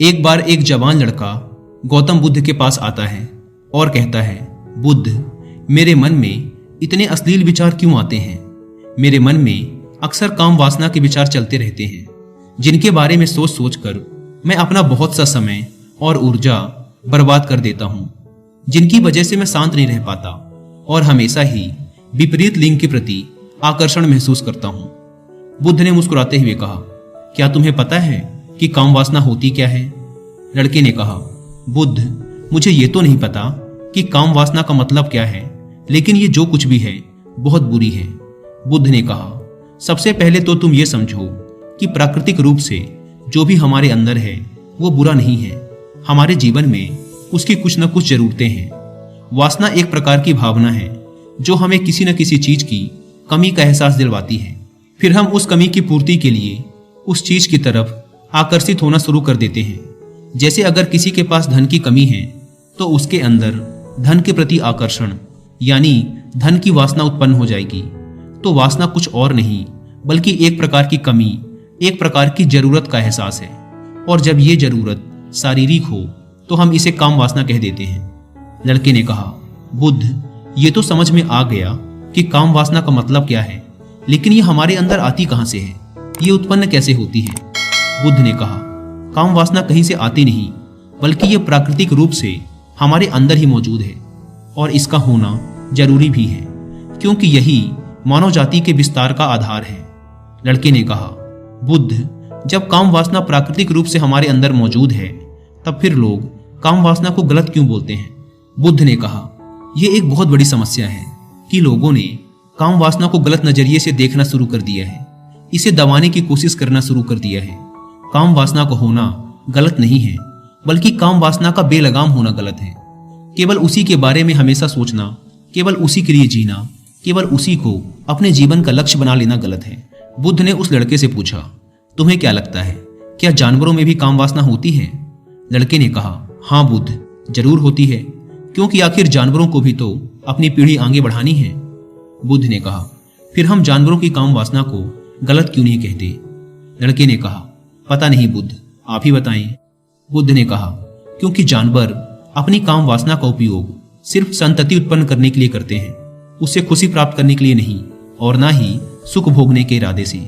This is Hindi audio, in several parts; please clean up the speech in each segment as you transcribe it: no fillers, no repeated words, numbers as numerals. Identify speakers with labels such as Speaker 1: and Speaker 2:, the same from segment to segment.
Speaker 1: एक बार एक जवान लड़का गौतम बुद्ध के पास आता है और कहता है, बुद्ध, मेरे मन में इतने अश्लील विचार क्यों आते हैं? मेरे मन में अक्सर काम वासना के विचार चलते रहते हैं, जिनके बारे में सोच सोच कर मैं अपना बहुत सा समय और ऊर्जा बर्बाद कर देता हूं, जिनकी वजह से मैं शांत नहीं रह पाता और हमेशा ही विपरीत लिंग के प्रति आकर्षण महसूस करता हूं। बुद्ध ने मुस्कुराते हुए कहा, क्या तुम्हें पता है कि काम वासना होती क्या है? लड़के ने कहा, बुद्ध, मुझे ये तो नहीं पता कि काम वासना का मतलब क्या है, लेकिन ये जो कुछ भी है बहुत बुरी है। बुद्ध ने कहा, सबसे पहले तो तुम ये समझो कि प्राकृतिक रूप से जो भी हमारे अंदर है वो बुरा नहीं है। हमारे जीवन में उसकी कुछ न कुछ जरूरतें हैं। वासना एक प्रकार की भावना है जो हमें किसी न किसी चीज की कमी का एहसास दिलवाती है। फिर हम उस कमी की पूर्ति के लिए उस चीज की तरफ आकर्षित होना शुरू कर देते हैं। जैसे अगर किसी के पास धन की कमी है तो उसके अंदर धन के प्रति आकर्षण यानी धन की वासना उत्पन्न हो जाएगी। तो वासना कुछ और नहीं बल्कि एक प्रकार की कमी, एक प्रकार की जरूरत का एहसास है। और जब ये जरूरत शारीरिक हो तो हम इसे काम वासना कह देते हैं। लड़के ने कहा, बुद्ध, ये तो समझ में आ गया कि काम वासना का मतलब क्या है, लेकिन ये हमारे अंदर आती कहां से है? ये उत्पन्न कैसे होती है? बुद्ध ने कहा, काम वासना कहीं से आती नहीं बल्कि ये प्राकृतिक रूप से हमारे अंदर ही मौजूद है और इसका होना जरूरी भी है, क्योंकि यही मानव जाति के विस्तार का आधार है। लड़के ने कहा, बुद्ध, जब काम वासना प्राकृतिक रूप से हमारे अंदर मौजूद है तब फिर लोग काम वासना को गलत क्यों बोलते हैं? बुद्ध ने कहा, यह एक बहुत बड़ी समस्या है कि लोगों ने काम वासना को गलत नजरिए से देखना शुरू कर दिया है, इसे दबाने की कोशिश करना शुरू कर दिया है। काम वासना का होना गलत नहीं है बल्कि काम वासना का बेलगाम होना गलत है। केवल उसी के बारे में हमेशा सोचना, केवल उसी के लिए जीना, केवल उसी को अपने जीवन का लक्ष्य बना लेना गलत है। बुद्ध ने उस लड़के से पूछा, तुम्हें क्या लगता है, क्या जानवरों में भी काम वासना होती है? लड़के ने कहा, हाँ बुद्ध, जरूर होती है, क्योंकि आखिर जानवरों को भी तो अपनी पीढ़ी आगे बढ़ानी है। बुद्ध ने कहा, फिर हम जानवरों की काम वासना को गलत क्यों नहीं कहते? लड़के ने कहा, पता नहीं बुद्ध, आप ही बताएं। बुद्ध ने कहा, क्योंकि जानवर अपनी काम वासना का उपयोग सिर्फ संतति उत्पन्न करने के लिए करते हैं, उससे खुशी प्राप्त करने के लिए नहीं और ना ही सुख भोगने के इरादे से।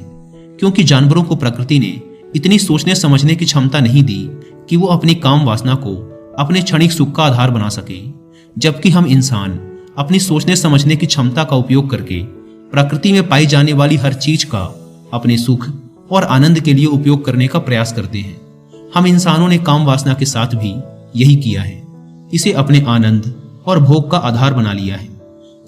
Speaker 1: क्योंकि जानवरों को प्रकृति ने इतनी सोचने समझने की क्षमता नहीं दी कि वो अपनी काम वासना को अपने क्षणिक सुख का आधार बना सके, जबकि हम इंसान अपनी सोचने समझने की क्षमता का उपयोग करके प्रकृति में पाई जाने वाली हर चीज का अपने सुख और आनंद के लिए उपयोग करने का प्रयास करते हैं। हम इंसानों ने काम वासना के साथ भी यही किया है, इसे अपने आनंद और भोग का आधार बना लिया है।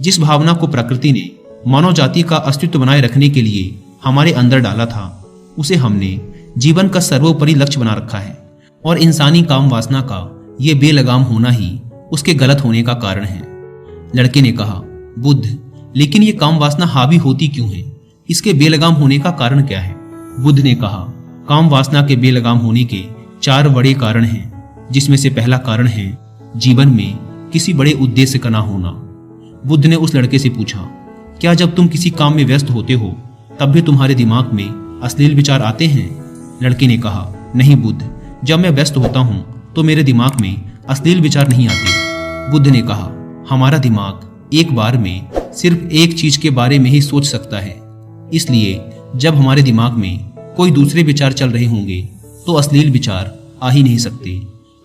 Speaker 1: जिस भावना को प्रकृति ने मानव जाति का अस्तित्व बनाए रखने के लिए हमारे अंदर डाला था, उसे हमने जीवन का सर्वोपरि लक्ष्य बना रखा है और इंसानी काम वासना का ये बेलगाम होना ही उसके गलत होने का कारण है। लड़के ने कहा, बुद्ध, लेकिन ये काम वासना हावी होती क्यों है? इसके बेलगाम होने का कारण क्या है? बुद्ध ने कहा, काम वासना के बेलगाम होने के 4 बड़े कारण हैं, जिसमें से पहला कारण है जीवन में किसी बड़े उद्देश्य का ना होना। बुद्ध ने उस लड़के से पूछा, क्या जब तुम किसी काम में व्यस्त होते हो तब भी तुम्हारे दिमाग में अश्लील विचार आते हैं? लड़के ने कहा, नहीं बुद्ध, जब मैं व्यस्त होता हूं तो मेरे दिमाग में अश्लील विचार नहीं आते। बुद्ध ने कहा, हमारा दिमाग एक बार में सिर्फ एक चीज के बारे में ही सोच सकता है, इसलिए जब हमारे दिमाग में कोई दूसरे विचार चल रहे होंगे तो अश्लील विचार आ ही नहीं सकते।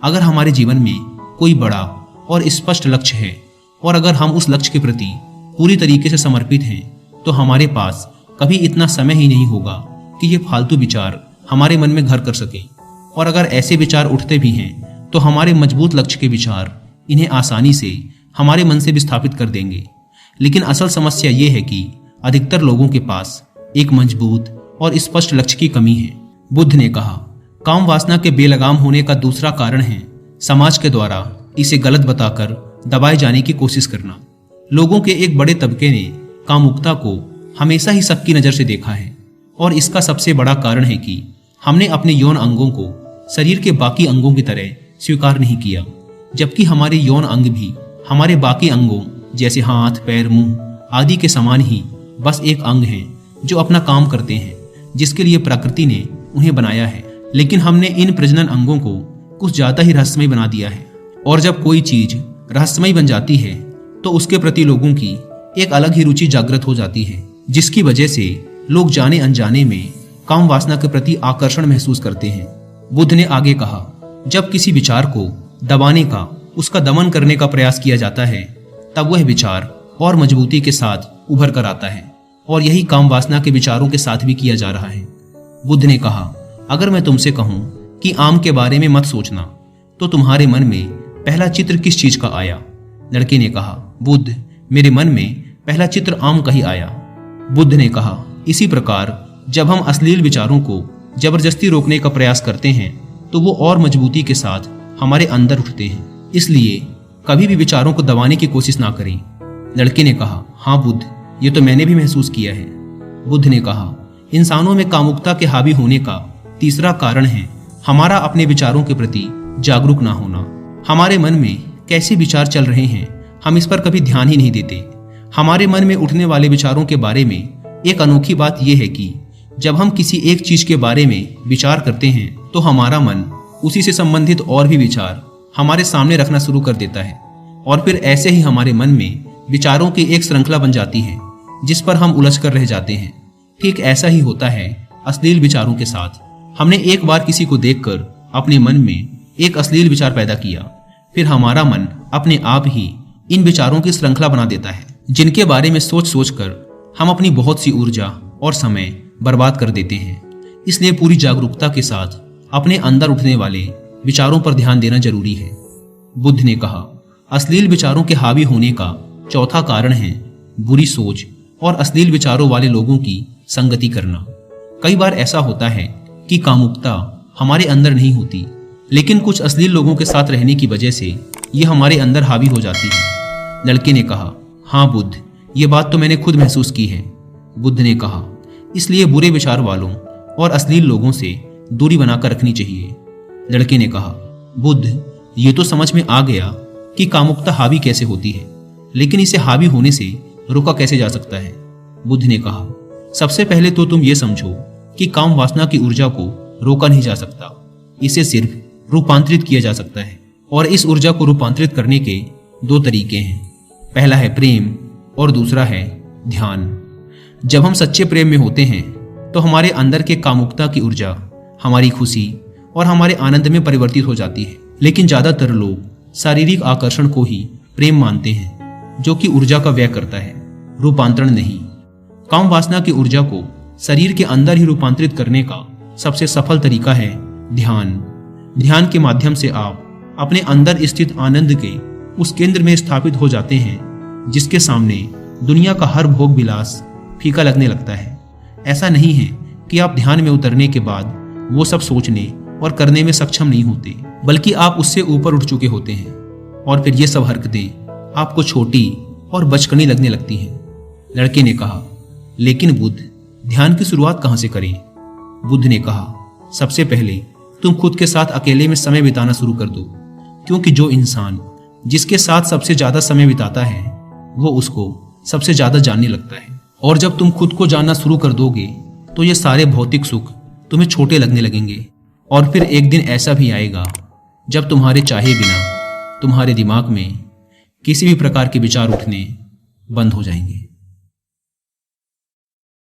Speaker 1: अगर हमारे जीवन में कोई बड़ा और स्पष्ट लक्ष्य है और अगर हम उस लक्ष्य के प्रति पूरी तरीके से समर्पित हैं तो हमारे पास कभी इतना समय ही नहीं होगा कि ये फालतू विचार हमारे मन में घर कर सके। और अगर ऐसे विचार उठते भी हैं तो हमारे मजबूत लक्ष्य के विचार इन्हें आसानी से हमारे मन से विस्थापित कर देंगे। लेकिन असल समस्या ये है कि अधिकतर लोगों के पास एक मजबूत और स्पष्ट लक्ष्य की कमी है। बुद्ध ने कहा, काम वासना के बेलगाम होने का दूसरा कारण है समाज के द्वारा इसे गलत बताकर दबाए जाने की कोशिश करना। लोगों के एक बड़े तबके ने कामुकता को हमेशा ही शक की नजर से देखा है और इसका सबसे बड़ा कारण है कि हमने अपने यौन अंगों को शरीर के बाकी अंगों की तरह स्वीकार नहीं किया, जबकि हमारे यौन अंग भी हमारे बाकी अंगों जैसे हाथ, पैर, मुंह आदि के समान ही बस एक अंग हैं जो अपना काम करते हैं, जिसके लिए प्रकृति ने उन्हें बनाया है। लेकिन हमने इन प्रजनन अंगों को कुछ ज्यादा ही रहस्यमय बना दिया है। और जब कोई चीज रहस्यमय बन जाती है तो उसके प्रति लोगों की एक अलग ही रुचि जागृत हो जाती है, जिसकी वजह से लोग जाने अनजाने में काम वासना के प्रति आकर्षण महसूस करते हैं। बुद्ध ने आगे कहा, जब किसी विचार को दबाने का, उसका दमन करने का प्रयास किया जाता है, तब वह विचार और मजबूती के साथ उभर कर आता है। और यही काम वासना के विचारों के साथ भी किया जा रहा है। बुद्ध ने कहा, अगर मैं तुमसे कहूं कि आम के बारे में मत सोचना, तो तुम्हारे मन में पहला चित्र किस चीज का आया? लड़के ने कहा, बुद्ध, मेरे मन में पहला चित्र आम का ही आया। बुद्ध ने कहा, इसी प्रकार जब हम अश्लील विचारों को जबरदस्ती रोकने का प्रयास करते हैं तो वो और मजबूती के साथ हमारे अंदर उठते हैं। इसलिए कभी भी विचारों को दबाने की कोशिश ना करें। लड़के ने कहा, हाँ बुद्ध, ये तो मैंने भी महसूस किया है। बुद्ध ने कहा, इंसानों में कामुकता के हावी होने का तीसरा कारण है हमारा अपने विचारों के प्रति जागरूक ना होना। हमारे मन में कैसे विचार चल रहे हैं, हम इस पर कभी ध्यान ही नहीं देते। हमारे मन में उठने वाले विचारों के बारे में एक अनोखी बात यह है कि जब हम किसी एक चीज के बारे में विचार करते हैं तो हमारा मन उसी से संबंधित और भी विचार हमारे सामने रखना शुरू कर देता है, और फिर ऐसे ही हमारे मन में विचारों की एक श्रृंखला बन जाती है जिस पर हम उलझ कर रह जाते हैं। ठीक ऐसा ही होता है अश्लील विचारों के साथ। हमने एक बार किसी को देखकर अपने मन में एक अश्लील विचार पैदा किया, फिर हमारा मन अपने आप ही इन विचारों की श्रृंखला बना देता है, जिनके बारे में सोच सोच कर हम अपनी बहुत सी ऊर्जा और समय बर्बाद कर देते हैं। इसलिए पूरी जागरूकता के साथ अपने अंदर उठने वाले विचारों पर ध्यान देना जरूरी है। बुद्ध ने कहा, अश्लील विचारों के हावी होने का चौथा कारण है बुरी सोच और अश्लील विचारों वाले लोगों की संगति करना। कई बार ऐसा होता है कि कामुकता हमारे अंदर नहीं होती, लेकिन कुछ अश्लील लोगों के साथ रहने की वजह से ये हमारे अंदर हावी हो जाती है। लड़के ने कहा, हाँ बुद्ध, ये बात तो मैंने खुद महसूस की है। बुद्ध ने कहा, इसलिए बुरे विचार वालों और अश्लील लोगों से दूरी बनाकर रखनी चाहिए। लड़के ने कहा, बुद्ध, ये तो समझ में आ गया कि कामुकता हावी कैसे होती है, लेकिन इसे हावी होने से रोका कैसे जा सकता है? बुद्ध ने कहा, सबसे पहले तो तुम ये समझो कि काम वासना की ऊर्जा को रोका नहीं जा सकता, इसे सिर्फ रूपांतरित किया जा सकता है। और इस ऊर्जा को रूपांतरित करने के दो तरीके हैं, पहला है प्रेम और दूसरा है ध्यान। जब हम सच्चे प्रेम में होते हैं तो हमारे अंदर के कामुकता की ऊर्जा हमारी खुशी और हमारे आनंद में परिवर्तित हो जाती है। लेकिन ज्यादातर लोग शारीरिक आकर्षण को ही प्रेम मानते हैं, जो कि ऊर्जा का व्यय करता है, रूपांतरण नहीं। काम वासना की ऊर्जा को शरीर के अंदर ही रूपांतरित करने का सबसे सफल तरीका है ध्यान। ध्यान के माध्यम से आप अपने अंदर स्थित आनंद के उस केंद्र में स्थापित हो जाते हैं जिसके सामने दुनिया का हर भोग विलास फीका लगने लगता है। ऐसा नहीं है कि आप ध्यान में उतरने के बाद वो सब सोचने और करने में सक्षम नहीं होते, बल्कि आप उससे ऊपर उठ चुके होते हैं और फिर ये सब हरकतें आपको छोटी और बचकानी लगने लगती हैं। लड़के ने कहा, लेकिन बुद्ध, ध्यान की शुरुआत कहाँ से करें? बुद्ध ने कहा, सबसे पहले तुम खुद के साथ अकेले में समय बिताना शुरू कर दो, क्योंकि जो इंसान जिसके साथ सबसे ज्यादा समय बिताता है वो उसको सबसे ज्यादा जानने लगता है। और जब तुम खुद को जानना शुरू कर दोगे तो ये सारे भौतिक सुख तुम्हें छोटे लगने लगेंगे। और फिर एक दिन ऐसा भी आएगा जब तुम्हारे चाहे बिना तुम्हारे दिमाग में किसी भी प्रकार के विचार उठने बंद हो जाएंगे।